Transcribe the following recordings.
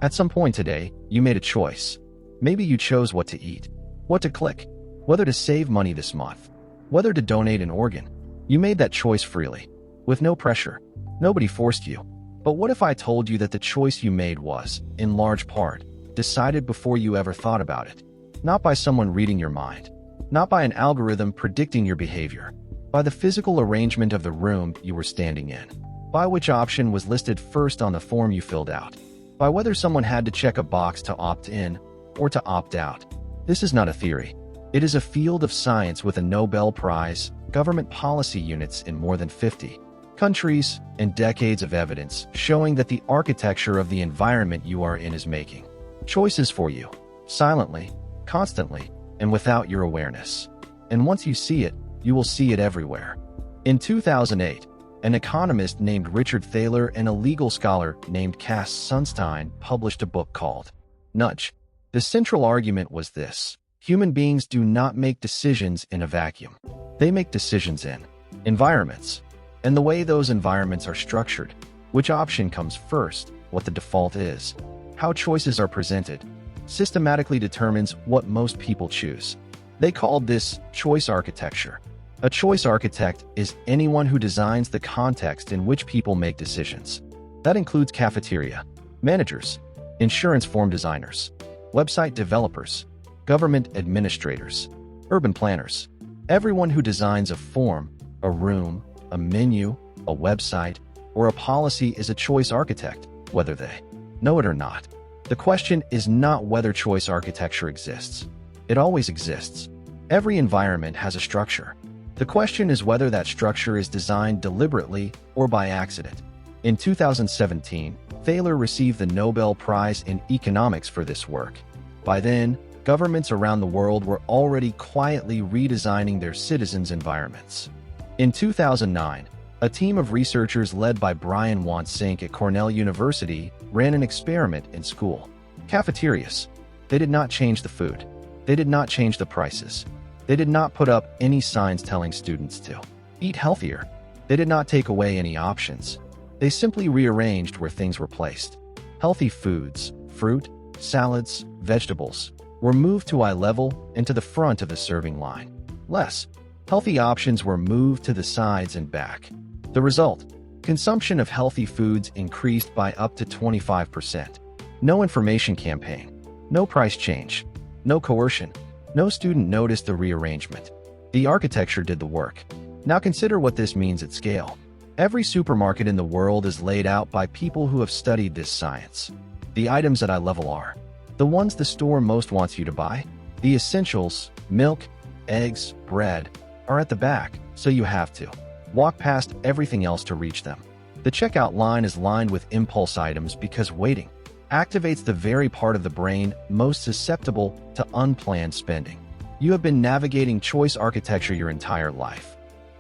At some point today, you made a choice. Maybe you chose what to eat, what to click, whether to save money this month, whether to donate an organ. You made that choice freely, with no pressure. Nobody forced you. But what if I told you that the choice you made was, in large part, decided before you ever thought about it? Not by someone reading your mind, not by an algorithm predicting your behavior, by the physical arrangement of the room you were standing in, by which option was listed first on the form you filled out, by whether someone had to check a box to opt in or to opt out. This is not a theory. It is a field of science with a Nobel Prize, government policy units in more than 50 countries, and decades of evidence showing that the architecture of the environment you are in is making choices for you, silently, constantly, and without your awareness. And once you see it, you will see it everywhere. In 2008, an economist named Richard Thaler and a legal scholar named Cass Sunstein published a book called Nudge. The central argument was this: human beings do not make decisions in a vacuum. They make decisions in environments. And the way those environments are structured, which option comes first, what the default is, how choices are presented, systematically determines what most people choose. They called this choice architecture. A choice architect is anyone who designs the context in which people make decisions. That includes cafeteria managers, insurance form designers, website developers, government administrators, urban planners. Everyone who designs a form, a room, a menu, a website, or a policy is a choice architect, whether they know it or not. The question is not whether choice architecture exists. It always exists. Every environment has a structure. The question is whether that structure is designed deliberately or by accident. In 2017, Thaler received the Nobel Prize in Economics for this work. By then, governments around the world were already quietly redesigning their citizens' environments. In 2009, a team of researchers led by Brian Wansink at Cornell University ran an experiment in school cafeterias. They did not change the food. They did not change the prices. They did not put up any signs telling students to eat healthier. They did not take away any options. They simply rearranged where things were placed. Healthy foods, fruit, salads, vegetables, were moved to eye level and to the front of the serving line. Less healthy options were moved to the sides and back. The result: consumption of healthy foods increased by up to 25%. No information campaign, no price change, no coercion, no student noticed the rearrangement. The architecture did the work. Now consider what this means at scale. Every supermarket in the world is laid out by people who have studied this science. The items at eye level are the ones the store most wants you to buy. The essentials, milk, eggs, bread, are at the back, so you have to walk past everything else to reach them. The checkout line is lined with impulse items because waiting activates the very part of the brain most susceptible to unplanned spending. You have been navigating choice architecture your entire life.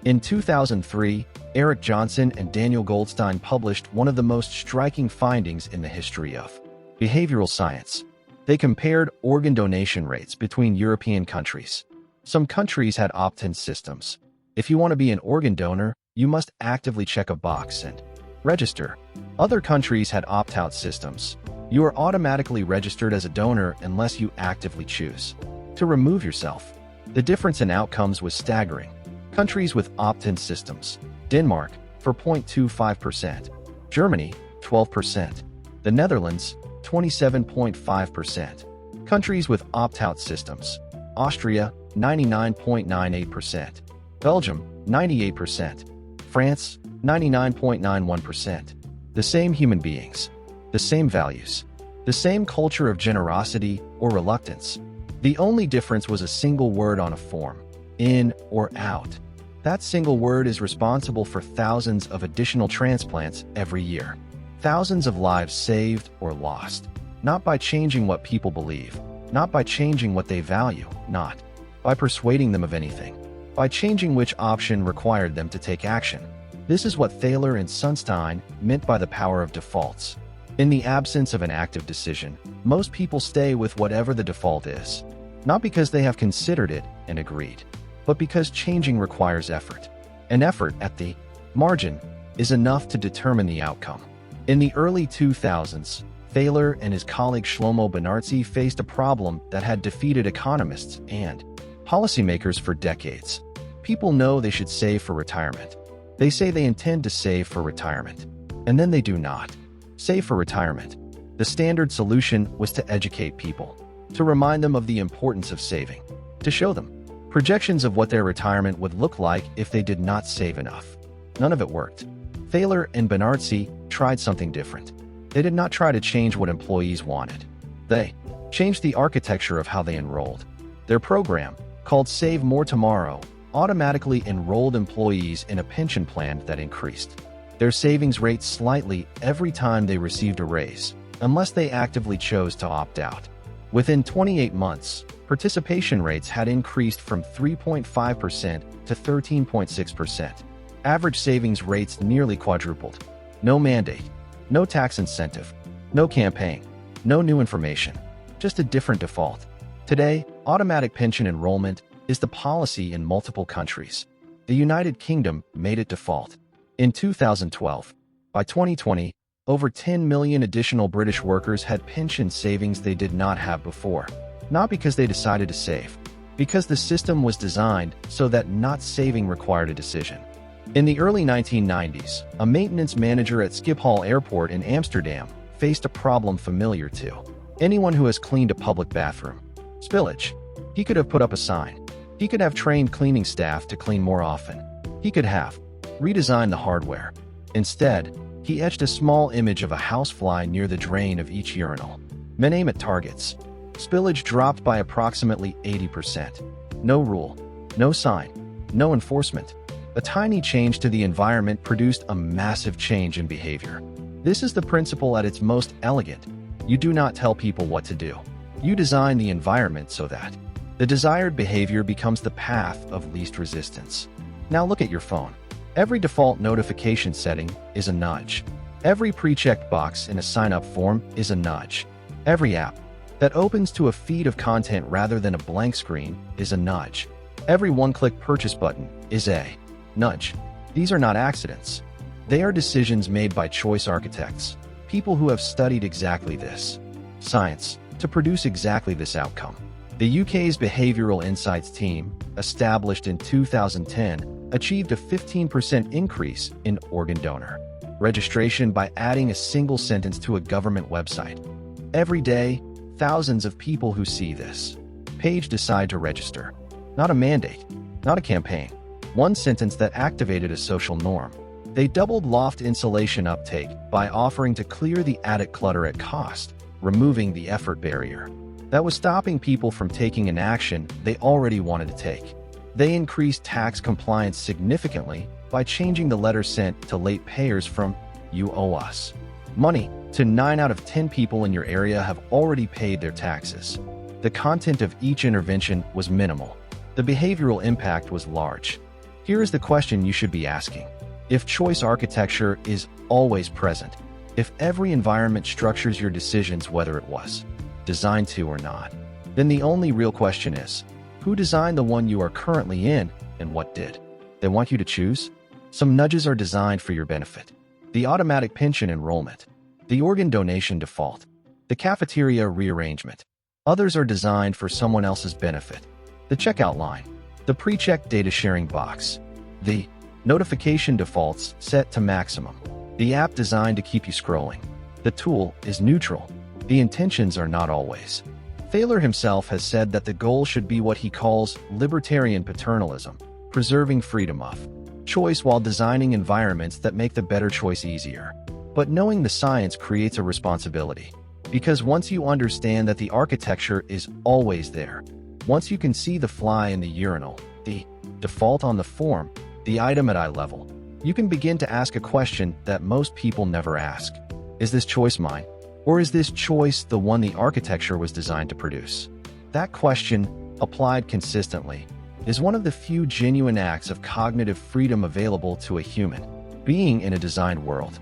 In 2003, Eric Johnson and Daniel Goldstein published one of the most striking findings in the history of behavioral science. They compared organ donation rates between European countries. Some countries had opt-in systems. If you want to be an organ donor, you must actively check a box and register. Other countries had opt-out systems. You are automatically registered as a donor unless you actively choose to remove yourself. The difference in outcomes was staggering. Countries with opt-in systems: Denmark, 4.25%, Germany, 12%, the Netherlands, 27.5%. Countries with opt-out systems: Austria, 99.98%, Belgium, 98%, France, 99.91%. The same human beings, the same values, the same culture of generosity or reluctance. The only difference was a single word on a form: in or out. That single word is responsible for thousands of additional transplants every year. Thousands of lives saved or lost, not by changing what people believe, not by changing what they value, not by persuading them of anything, by changing which option required them to take action. This is what Thaler and Sunstein meant by the power of defaults. In the absence of an active decision, most people stay with whatever the default is, not because they have considered it and agreed, but because changing requires effort. And effort at the margin is enough to determine the outcome. In the early 2000s, Thaler and his colleague Shlomo Benartzi faced a problem that had defeated economists and policymakers for decades. People know they should save for retirement. They say they intend to save for retirement, and then they do not save for retirement. The standard solution was to educate people, to remind them of the importance of saving, to show them projections of what their retirement would look like if they did not save enough. None of it worked. Thaler and Benartzi tried something different. They did not try to change what employees wanted. They changed the architecture of how they enrolled. Their program, called Save More Tomorrow, automatically enrolled employees in a pension plan that increased their savings rate slightly every time they received a raise, unless they actively chose to opt out. Within 28 months, participation rates had increased from 3.5% to 13.6%. Average savings rates nearly quadrupled. No mandate, no tax incentive, no campaign, no new information, just a different default. Today, automatic pension enrollment is the policy in multiple countries. The United Kingdom made it default. In 2012, by 2020, over 10 million additional British workers had pension savings they did not have before. Not because they decided to save, because the system was designed so that not saving required a decision. In the early 1990s, a maintenance manager at Schiphol Airport in Amsterdam faced a problem familiar to anyone who has cleaned a public bathroom: spillage. He could have put up a sign. He could have trained cleaning staff to clean more often. He could have redesigned the hardware. Instead, he etched a small image of a housefly near the drain of each urinal. Men aim at targets. Spillage dropped by approximately 80%. No rule, no sign, no enforcement. A tiny change to the environment produced a massive change in behavior. This is the principle at its most elegant. You do not tell people what to do. You design the environment so that the desired behavior becomes the path of least resistance. Now look at your phone. Every default notification setting is a nudge. Every pre-checked box in a sign-up form is a nudge. Every app that opens to a feed of content rather than a blank screen is a nudge. Every one-click purchase button is a nudge. These are not accidents. They are decisions made by choice architects, people who have studied exactly this science to produce exactly this outcome. The UK's Behavioural Insights Team, established in 2010, achieved a 15% increase in organ donor registration by adding a single sentence to a government website. Every day, thousands of people who see this page decide to register. Not a mandate, not a campaign. One sentence that activated a social norm. They doubled loft insulation uptake by offering to clear the attic clutter at cost, removing the effort barrier that was stopping people from taking an action they already wanted to take. They increased tax compliance significantly by changing the letter sent to late payers from "you owe us money" to 9 out of 10 people in your area have already paid their taxes. The content of each intervention was minimal. The behavioral impact was large. Here is the question you should be asking. If choice architecture is always present, if every environment structures your decisions whether it was designed to or not, then the only real question is, who designed the one you are currently in and what did they want you to choose? Some nudges are designed for your benefit. The automatic pension enrollment, the organ donation default, the cafeteria rearrangement. Others are designed for someone else's benefit. The checkout line, the pre-checked data sharing box, the notification defaults set to maximum, the app designed to keep you scrolling. The tool is neutral. The intentions are not always. Thaler himself has said that the goal should be what he calls libertarian paternalism, preserving freedom of choice while designing environments that make the better choice easier. But knowing the science creates a responsibility. Because once you understand that the architecture is always there, once you can see the fly in the urinal, the default on the form, the item at eye level, you can begin to ask a question that most people never ask. Is this choice mine? Or is this choice the one the architecture was designed to produce? That question, applied consistently, is one of the few genuine acts of cognitive freedom available to a human being in a designed world.